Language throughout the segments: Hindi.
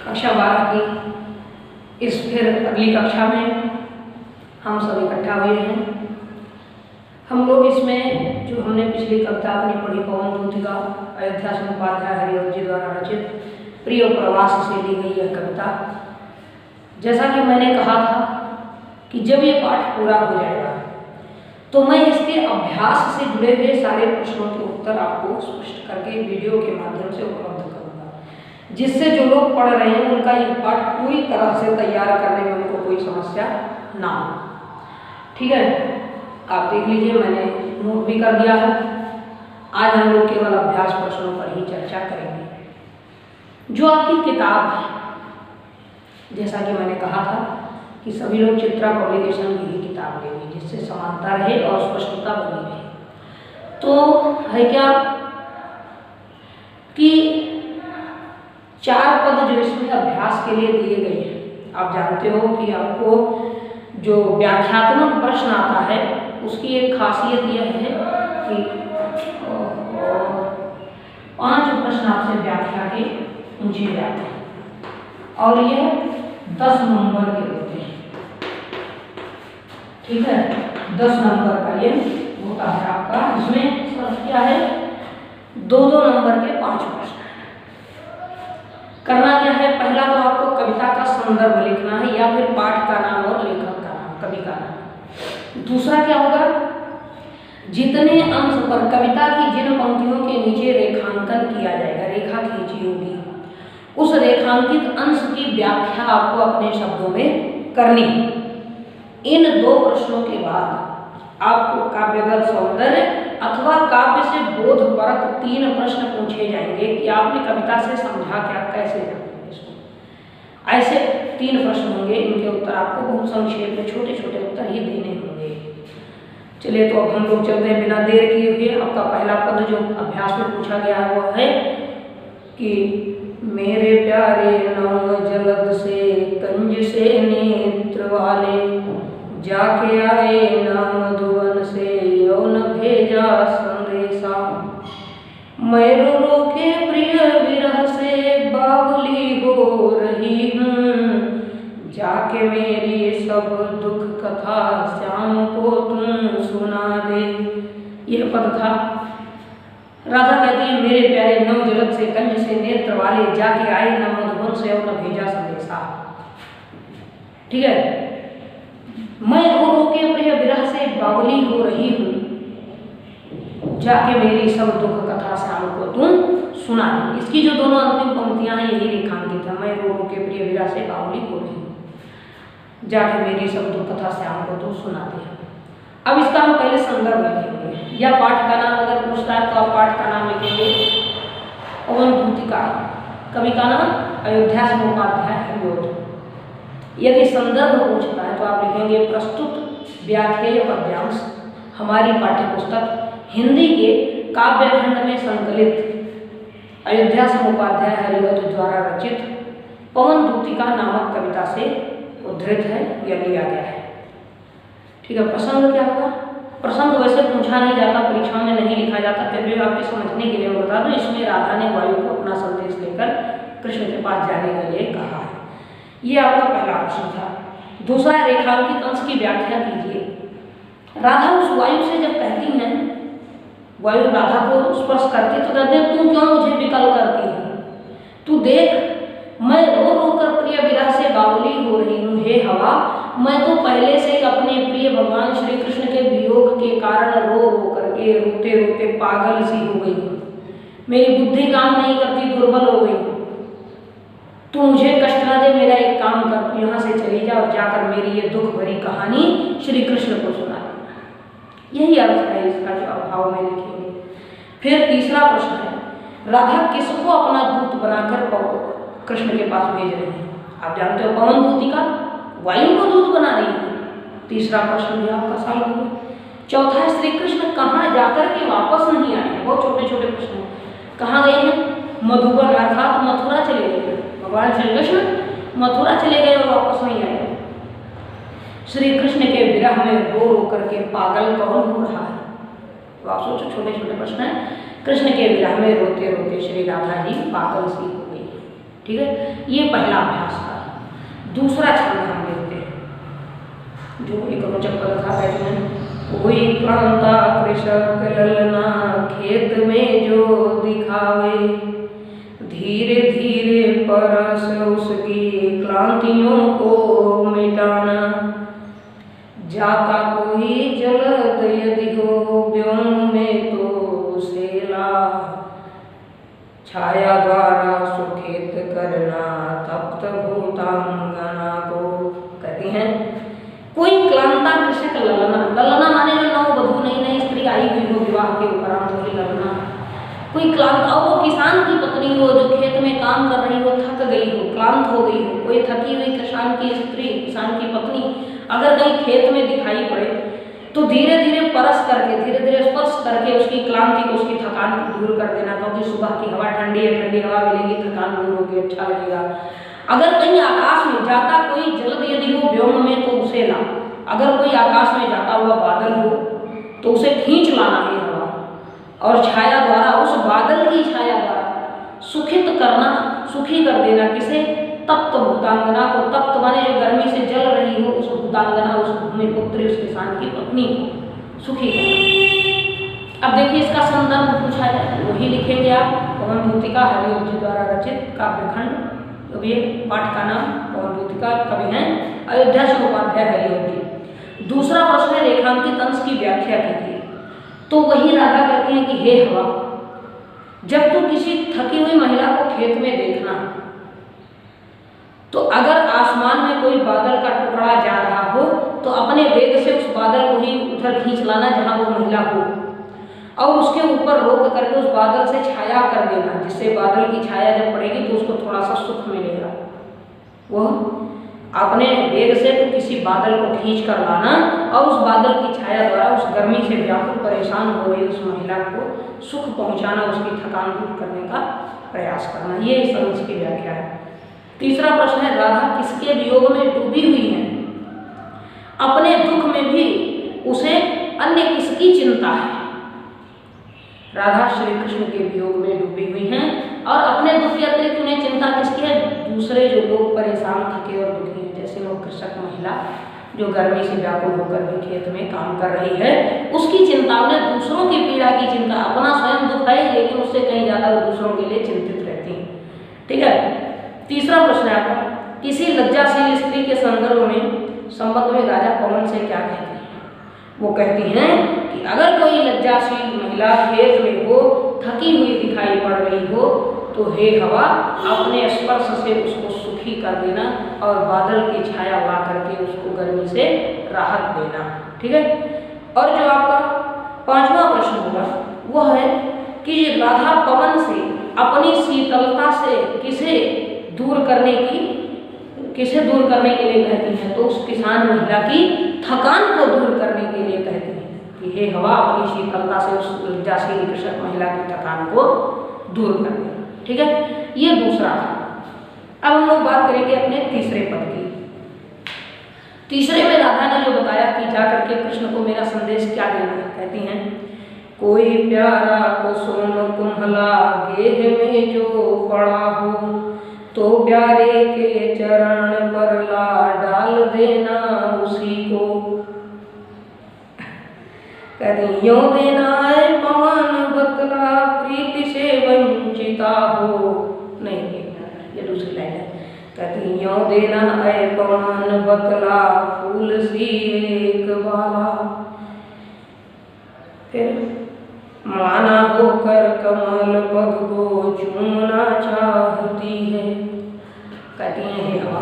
कक्षा 12 की इस फिर अगली कक्षा में हम सब इकट्ठा हुए हैं। हम लोग इसमें जो हमने पिछली कविता अपनी पढ़ी पवन दूतिका अयोध्या समुपाध्याय हरिओम जी द्वारा रचित प्रिय प्रवास से ली गई यह कविता, जैसा कि मैंने कहा था कि जब ये पाठ पूरा हो जाएगा तो मैं इसके अभ्यास से जुड़े हुए सारे प्रश्नों के उत्तर आपको स्पष्ट करके वीडियो के माध्यम से उपलब्ध करूंगा, जिससे जो लोग पढ़ रहे हैं उनका ये पाठ पूरी तरह से तैयार करने में उनको कोई समस्या ना हो। ठीक है, आप देख लीजिए, मैंने नोट भी कर दिया है। आज हम लोग केवल अभ्यास प्रश्नों पर ही चर्चा करेंगे। जो आपकी किताब है, जैसा कि मैंने कहा था कि सभी लोग चित्रा पब्लिकेशन की ही किताब लेंगे जिससे समानता रहे और स्पष्टता बनी रहे। तो है क्या कि 4 पद जो इसमें अभ्यास के लिए दिए गए हैं। आप जानते हो कि आपको जो व्याख्यात्मक प्रश्न आता है उसकी एक खासियत यह है कि 5 प्रश्न आपसे व्याख्या के पूछे जाते हैं और यह 10 नंबर के होते हैं। ठीक है, 10 नंबर का ये होता है आपका। इसमें क्या है, 2-2 नंबर के 5 प्रश्न। करना क्या है, पहला तो आपको कविता का संदर्भ लिखना है या फिर पाठ का नाम और लेखक का नाम, कवि का नाम। दूसरा क्या होगा, जितने अंश पर कविता की जिन पंक्तियों के नीचे रेखांकन किया जाएगा, रेखा खींची होगी, उस रेखांकित अंश की व्याख्या आपको अपने शब्दों में करनी। इन 2 प्रश्नों के बाद आपको काव्यगत सौंदर्य अथवा काव्य से बोधपरक 3 प्रश्न पूछे जाएंगे कि आपने कविता से समझा क्या, कैसे जानेंगे इसको। ऐसे 3 प्रश्न होंगे, इनके उत्तर आपको बहुत संक्षेप में छोटे छोटे उत्तर ही देने होंगे। चलिए, तो अब हम लोग चलते हैं बिना देर किए हुए। आपका पहला पद जो अभ्यास में पूछा गया है वो है कि मेरे प्यारे नव जलद से कंज से नेत्र वाले, जाके आए ना मधुवन से यौन भेजा संदेशा। मैं रो रो के प्रिय विरह से बावली हो रही हूँ, जाके मेरी सब दुख कथा श्याम को तुम सुना दे। यह पद था। राधा कहती है मेरे प्यारे नव जलद से कंज से नेत्र वाले, जाके आए न मधुबन से और न भेजा संदेशा। ठीक है, मैं रो रो के प्रिय विरह से बावली हो रही हूँ, जाके मेरी सब दुख कथा श्याम को तुम सुना दे। इसकी जो दोनों अंतिम पंक्तियां हैं यही रेखांकित है। मैं रो रो के प्रिय विरह से बावली हो रही हूँ, जाके मेरी सब दुख कथा श्याम को तुम सुना दे। अब इसका हम पहले संदर्भ लिखेंगे या पाठ का नाम अगर पूछता है तो आप पाठ का नाम लिखेंगे पवन दूतिका, कवि का नाम अयोध्या समुपाध्याय हरिओम। यदि संदर्भ पूछता है तो आप लिखेंगे प्रस्तुत व्याख्येय पद्यांश, हमारी पाठ्यपुस्तक हिंदी के काव्यखंड में संकलित अयोध्या समुपाध्याय हरिओम द्वारा रचित पवन दूतिका नामक कविता से उद्धृत है या लिया गया है। ठीक है, प्रसंग क्या होगा? प्रसंग वैसे पूछा नहीं जाता, परीक्षा में नहीं लिखा जाता, फिर भी आपके समझने के लिए बता दूं, इसमें राधा ने वायु को अपना संदेश लेकर कृष्ण के पास जाने के लिए कहा है। ये आपका पहला प्रश्न था। दूसरा, रेखांकित अंश की व्याख्या कीजिए। राधा उस वायु से जब कहती हैं, वायु राधा को स्पर्श करती तो कहते हैं तू क्यों मुझे विकल करती है, तू देख मैं रो रो कर प्रिय विरह से बावली हो रही हूँ। हे हवा, मैं तो पहले से ही अपने प्रिय भगवान श्री कृष्ण के वियोग के कारण रो रो करके रोते रोते पागल सी हो गई हूँ। मेरी बुद्धि काम नहीं करती, दुर्बल हो गई हूँ। तू मुझे कष्ट न दे, मेरा एक काम कर, तू यहाँ से चली जा और जाकर मेरी ये दुख भरी कहानी श्री कृष्ण को सुना दे। यही अर्थ है इसका जो अभाव में लिखेंगे। फिर तीसरा प्रश्न है, राधा किसको अपना दूत बनाकर कृष्ण के पास भेज रहे हैं? आप जानते हो पवन दूतिका वायु को दूत बना रही है। तीसरा प्रश्न भी आपका सही होगा। चौथा है, श्री कृष्ण कहाँ जाकर के वापस नहीं आए? बहुत छोटे छोटे प्रश्न हैं। कहाँ गए हैं? मधुबन अर्थात मथुरा चले गए। भगवान श्री कृष्ण मथुरा चले गए और वापस नहीं आए। श्री कृष्ण के विरह में रो रो करके पागल कौन हो रहा है? तो आप सोचो, छोटे छोटे प्रश्न हैं। कृष्ण के विरह में रोते रोते श्री राधा जी पागल सी हो गई। ठीक है, ये पहला अभ्यास था। दूसरा छंद हम देखते हैं जो एक रोचक पद था। कहते हैं कोई क्लांता कृषक ललना खेत में जो दिखावे, धीरे धीरे परस उसकी क्लांतियों को मिटाना, जाता कोई जलद यदि हो व्योम में तो उसे ला, छाया द्वारा सुखेत करना तप्त भूतांगना को। कहती हैं कोई क्लांता कृषक ललना, ललना माने जो नववधू नई नई स्त्री आई हुई हो विवाह के उपरांत वही ललना। कोई क्लांत, और वो किसान की पत्नी हो जो खेत में काम कर रही हो, थक गई हो, क्लांत हो गई हो, कोई थकी हुई किसान की स्त्री, किसान की पत्नी अगर कहीं खेत में दिखाई पड़े तो धीरे धीरे परस करके, धीरे धीरे स्पर्श करके उसकी क्लांति को, उसकी थकान को दूर कर देना, क्योंकि सुबह की हवा ठंडी है, ठंडी हवा मिलेगी, थकान दूर होगी, अच्छा लगेगा। अगर कहीं आकाश में जाता कोई जल्द यदि हो व्योम में तो उसे ला, अगर कोई आकाश में जाता हुआ बादल हो तो उसे खींच लाना है हवा, और छाया द्वारा, उस बादल की छाया द्वारा सुखित करना, सुखी कर देना किसे, तप्त भूतांगना को। तप्त माने जो गर्मी से जल रही हो उस भूतांगना, उस भूमिपुत्री, उस किसान की पत्नी को सुखी करना। अब देखिए इसका संदर्भ पूछा जाए, वही लिखेंगे आप, पवन भूतिका हरिओम जी द्वारा रचित काव्यखंड। तो ये पाठ का नाम पवन भूतिका, कवि हैं अयोध्या से उपाध्याय हरिओम जी। दूसरा प्रश्न है रेखांकित अंश की व्याख्या कीजिए। तो वही राधा कहती हैं कि हे हवा, जब तू किसी थकी हुई महिला को खेत में देखना तो अगर आसमान में कोई बादल का टुकड़ा जा रहा हो तो अपने वेग से उस बादल को ही उधर खींच लाना जहां वो महिला हो, और उसके ऊपर रोक करके उस बादल से छाया कर देना, जिससे बादल की छाया जब पड़ेगी तो उसको थोड़ा सा सुख मिलेगा। वह अपने वेग से तो किसी बादल को खींच कर लाना और उस बादल की छाया द्वारा उस गर्मी से व्याकुल परेशान हो रही उस महिला को सुख पहुंचाना, उसकी थकान दूर करने का प्रयास करना। ये इस अंश की व्याख्या है। तीसरा प्रश्न है राधा किसके वियोग में डूबी हुई है, अपने दुख में भी उसे अन्य किसकी चिंता है। राधा श्री कृष्ण के वियोग में डूबी हुई हैं और अपने दुख के अतिरिक्त उन्हें चिंता किसकी है, दूसरे जो लोग परेशान, थके और दुखी हैं, जैसे वो कृषक महिला जो गर्मी से व्याकुल होकर भी खेत में काम कर रही है, उसकी चिंता, उन्हें दूसरों की पीड़ा की चिंता। अपना स्वयं दुख है लेकिन उससे कहीं ज़्यादा वो दूसरों के लिए चिंतित रहती हैं। ठीक है। तीसरा प्रश्न है आपका, किसी लज्जाशील स्त्री के संदर्भ में संबंध में राजा पवन से क्या कहती है। वो कहती हैं कि अगर कोई लज्जाशील महिला खेत में हो, थकी हुई दिखाई पड़ रही हो तो हे हवा, अपने स्पर्श से उसको सुखी कर देना और बादल की छाया ला करके उसको गर्मी से राहत देना। ठीक है। और जो आपका पांचवा प्रश्न होगा वह है कि राधा पवन से अपनी शीतलता से किसे दूर करने के लिए कहती हैं। तो उस किसान महिला की थकान को दूर करने के लिए कहती हैं कि हे हवा, अपनी शीतलता से उस लज्जाशील कृषक महिला की थकान को दूर कर दे। ठीक है। ये दूसरा था। अब हम लोग बात करेंगे अपने तीसरे पद की। तीसरे में राधा ने जो बताया कि जा करके कृष्ण को मेरा संदेश क्या देना है, कहती हैं कोई प्यारा कुसुम कुम्हला गेह में जो पड़ा हो तो प्यारे के चरण पर ला डाल देना उसी को। कहती यों देना है पवन बतला प्रीति से वंचिता हो। नहीं, ये दूसरी लाइन है। कहती यों देना है पवन बतला फूल सी एक बाला, फिर माना होकर कमल पग को चूमना चाहती है। कहती हैं हे हवा,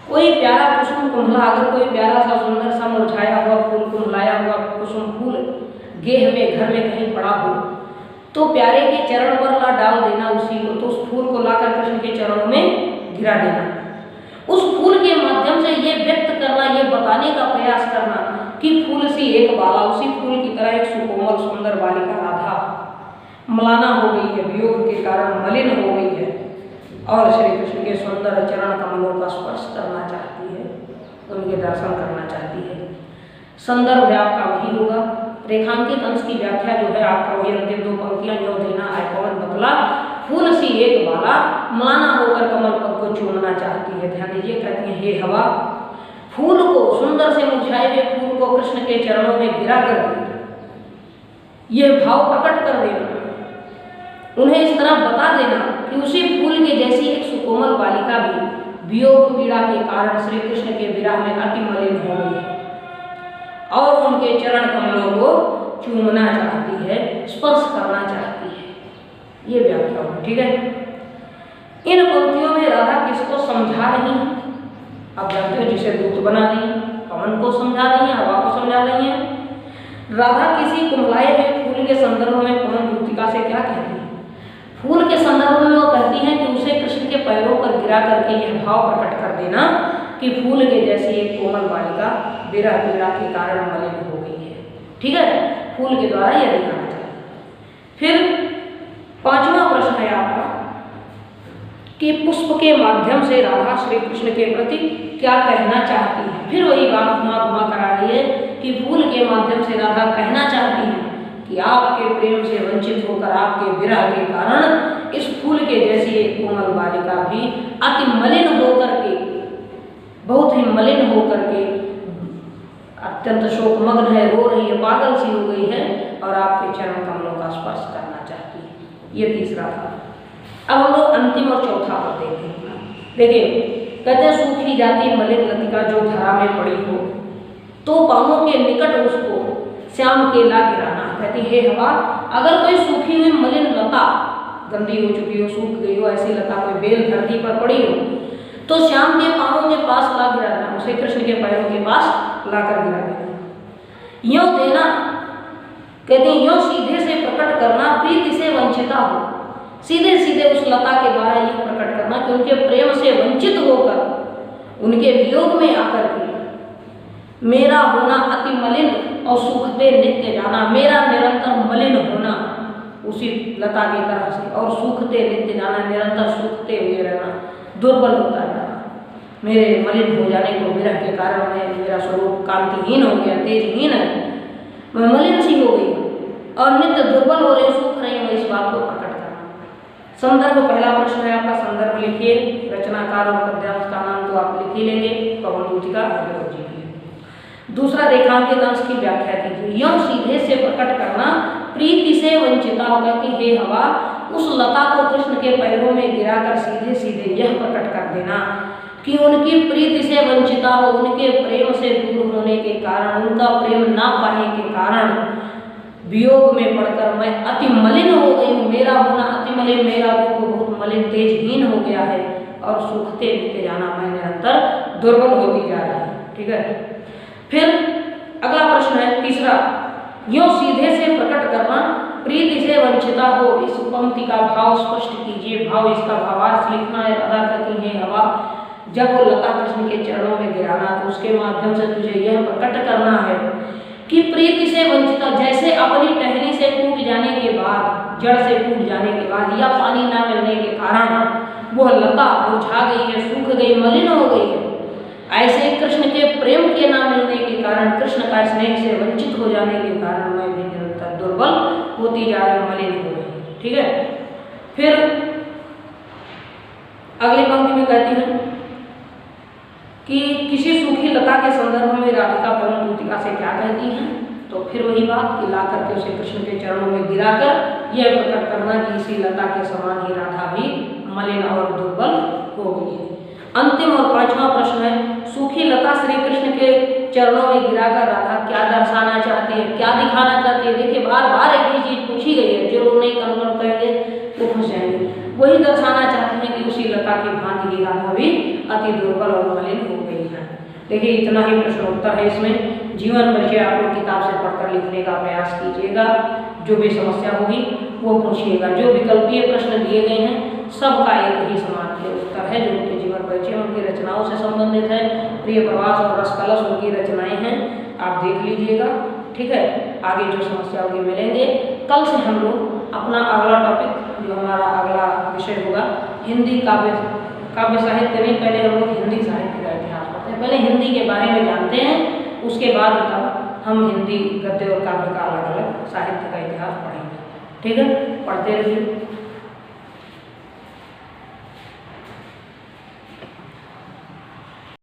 कोई प्यारा कुसुम कुम्हला, अगर कोई प्यारा सा सुंदर सा मुरझाया हुआ फूल, कुम्हलाया हुआ कुसुम फूल गेह में घर में कहीं पड़ा हो तो प्यारे के चरण पर ला डाल देना उसी को। तो उस फूल को लाकर कृष्ण के चरणों में गिरा देना। उस फूल के माध्यम से ये व्यक्त करना, ये बताने का प्रयास करना कि फूल सी एक बाला, उसी फूल की तरह एक सुकोमल सुंदर बालिका राधा मलाना हो गई है, वियोग के कारण मलिन हो गई है और श्री कृष्ण के सुंदर चरण कमलों का स्पर्श करना चाहती है, उनके दर्शन करना चाहती है। संदर्भ है आपका वही होगा। रेखांकित अंश की व्याख्या जो है आपका वही अंतिम दो पंक्तियां, यो देना है पवन बतला फूल सी एक बाला मलाना होकर कमल पग को चूमना चाहती है। ध्यान दीजिए, कहती है हे हवा, फूल को, सुंदर से मुरझाए हुए फूल को कृष्ण के चरणों में गिरा कर दे, यह भाव प्रकट कर देना, उन्हें इस तरह बता देना कि उसी फूल के जैसी एक सुकोमल बालिका भी वियोग पीड़ा के कारण श्री कृष्ण के विरह में अति मलिन हो गई है और उनके चरण कमलों को चूमना चाहती है, स्पर्श करना चाहती है। ये व्याख्या है, ठीक है। इन पंक्तियों में राधा किसको समझा रही है? आप जानते हो, जिसे दूत बना रही है, पवन को समझा रही है, हवा को समझा रही है। राधा किसी कुमलाए हुए फूल के संदर्भ में पवन दूतिका से क्या कहती है? फूल के संदर्भ में वो कहती हैं कि उसे कृष्ण के पैरों पर गिरा करके यह भाव प्रकट कर देना कि फूल के जैसी एक कोमल बालिका विरह पीड़ा के कारण मलिन हो गई है, ठीक है। फूल के द्वारा यह दिखाना चाहिए। फिर 5वां प्रश्न है आपका कि पुष्प के माध्यम से राधा श्री कृष्ण के प्रति क्या कहना चाहती है। फिर वही बात घुमा करा रही है कि फूल के माध्यम से राधा कहना चाहती है कि आपके प्रेम से वंचित होकर, आपके विरह के कारण इस फूल के जैसी एक कोमल बालिका भी अति मलिन होकर के, बहुत ही मलिन होकर के अत्यंत शोकमग्न है, रो रही है, पागल सी हो गई है और आपके चरण कमलों का स्पर्श करना चाहती है। ये तीसरा था। अब हम लोग अंतिम और चौथा पर देखेंगे। देखिए, कहते हैं सूखी जाती मलिन लतिका जो धरा में पड़ी हो, तो पांवों के निकट उसको श्याम केला गिराना। कहती हे हवा, अगर कोई सूखी हुई मलिन लता, गंदी हो चुकी हो, सूख गई हो, ऐसी लता कोई बेल धरती पर पड़ी हो, तो श्याम के पांवों के पास ला गिराना, उसे कृष्ण के पैरों के पास लाकर गिरा देना। यों देना, कहते हैं यों सीधे से प्रकट करना, प्रीति से वंचिता हो, सीधे सीधे उस लता के द्वारा यह प्रकट करना कि उनके प्रेम से वंचित होकर, उनके वियोग में आकर के मेरा होना अति मलिन और सूखते नित्य जाना, मेरा निरंतर मलिन होना उसी लता की तरह से, और सूखते नित्य जाना, निरंतर सूखते हुए रहना, दुर्बल होता जाना, मेरे मलिन हो जाने को विरह के कारण मैं, मेरा स्वरूप कांतिहीन हो गया, तेजहीन है, मैं मलिन सी हो गई और नित्य दुर्बल हो रही, सूख रही हूँ, इस बात को प्रकट करना। संदर्भ पहला प्रश्न है आपका, संदर्भ लिखिए, रचनाकार और पद्यांश का नाम तो आप लिख ही लेंगे, पवन दूतिका अभिनव जी की। दूसरा, रेखांकित अंश की व्याख्या कीजिए। यह सीधे से प्रकट करना, प्रीति से वंचिता होगा कि हे हवा, उस लता को कृष्ण के पैरों में गिराकर सीधे सीधे यह प्रकट कर देना कि उनकी प्रीति से वंचिता हो, उनके प्रेम से दूर होने के कारण, उनका प्रेम ना पाने के कारण वियोग में पड़कर मैं अति मलिन हो गई हूँ, मेरा होना अति मलिन, मेरा रूप बहुत मलिन तेजहीन हो गया है और सूखते बीते जाना, मैं निरंतर दुर्बल होती जा रही है, ठीक है। फिर अगला प्रश्न है तीसरा, यों सीधे से प्रकट करना, प्रीति से वंचिता हो, इस पंक्ति का भाव स्पष्ट कीजिए। भाव, इसका भावार्थ लिखना है। राधा कहती है हवा, जब वो लता कृष्ण के चरणों में गिराना, तो उसके माध्यम से तुझे यह प्रकट करना है कि प्रीति से वंचिता, जैसे अपनी टहनी से टूट जाने के बाद, जड़ से टूट जाने के बाद, या पानी ना मिलने के कारण वह लता मुरझा गई है, सूख गई, मलिन हो गई है, ऐसे कृष्ण के प्रेम के ना मिलने के कारण, कृष्ण का स्नेह से वंचित हो जाने के कारण मैं भी निरंतर दुर्बल होती जा रही, मलिन हो रही, ठीक है। फिर अगली पंक्ति में कहती है कि किसी सूखी लता के संदर्भ में राधिका पवन दूतिका से क्या कहती हैं, तो फिर वही बात कि ला करके उसे कृष्ण के चरणों में गिराकर यह प्रकट करना कि इसी लता के समान ही राधा भी मलिन और दुर्बल हो गई है। अंतिम और 5वां प्रश्न है, सूखी लता श्री कृष्ण के चरणों में गिराकर राधा क्या दर्शाना चाहती है, क्या दिखाना चाहती है। देखिए, बार बार एक ही चीज पूछी गई है, जो लोग नहीं कन्फर्म करेंगे वो खुश जाएंगे। वही दर्शाना चाहते हैं कि उसी लता की भांति की राधा भी अति दुर्बल और मलिन हो गई है। देखिए, इतना ही प्रश्न उत्तर है इसमें। जीवन परिचय आप लोग किताब से पढ़कर लिखने का प्रयास कीजिएगा, जो भी समस्या होगी वो पूछिएगा। जो विकल्पीय प्रश्न दिए गए हैं सबका एक ही समान उत्तर है, जो उनके जीवन परिचय, उनकी रचनाओं से संबंधित है। प्रिय प्रवास और रसकलश उनकी रचनाएं हैं, आप देख लीजिएगा, ठीक है। आगे जो समस्या होगी मिलेंगे। कल से हम लोग अपना अगला टॉपिक, जो हमारा अगला विषय होगा, हिंदी काव्य साहित्य नहीं, पहले हम लोग हिंदी साहित्य का इतिहास पढ़ते हैं। पहले हिंदी के बारे में जानते हैं, उसके बाद तब हम हिंदी गद्य और काव्य का अलग अलग साहित्य का इतिहास पढ़ेंगे, ठीक है। पढ़ते रहिए।